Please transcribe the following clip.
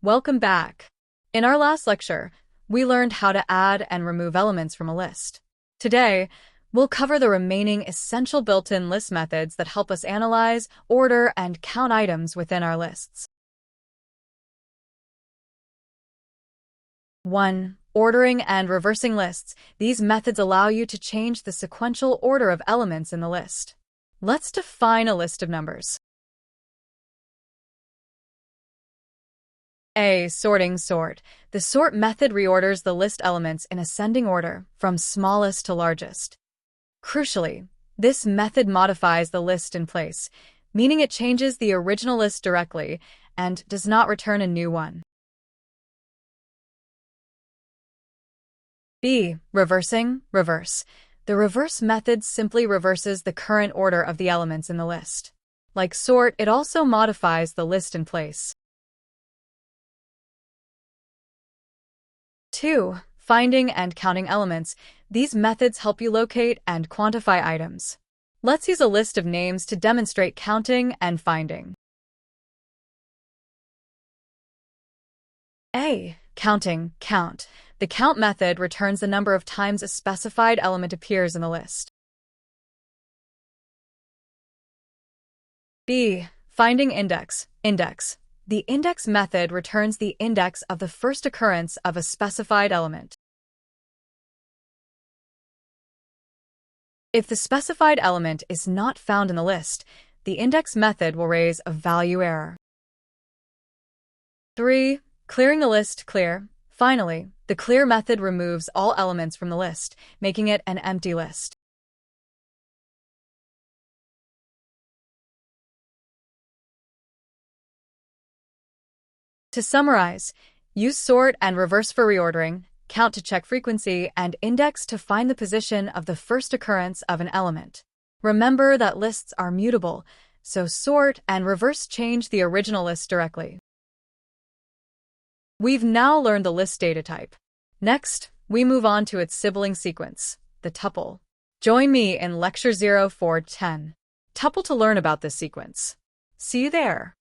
Welcome back. In our last lecture, we learned how to add and remove elements from a list. Today, we'll cover the remaining essential built-in list methods that help us analyze, order, and count items within our lists. 1. Ordering and reversing lists. These methods allow you to change the sequential order of elements in the list. Let's define a list of numbers. A. Sorting sort. The sort method reorders the list elements in ascending order, from smallest to largest. Crucially, this method modifies the list in place, meaning it changes the original list directly and does not return a new one. B. Reversing, reverse. The reverse method simply reverses the current order of the elements in the list. Like sort, it also modifies the list in place. 2. Finding and counting elements. These methods help you locate and quantify items. Let's use a list of names to demonstrate counting and finding. A. Counting, count. The count method returns the number of times a specified element appears in the list. B. Finding index, index. The index method returns the index of the first occurrence of a specified element. If the specified element is not found in the list, the index method will raise a value error. 3. Clearing the list, clear. Finally, the clear method removes all elements from the list, making it an empty list. To summarize, use sort and reverse for reordering, count to check frequency, and index to find the position of the first occurrence of an element. Remember that lists are mutable, so sort and reverse change the original list directly. We've now learned the list data type. Next, we move on to its sibling sequence, the tuple. Join me in Lecture 0410. Tuple to learn about this sequence. See you there.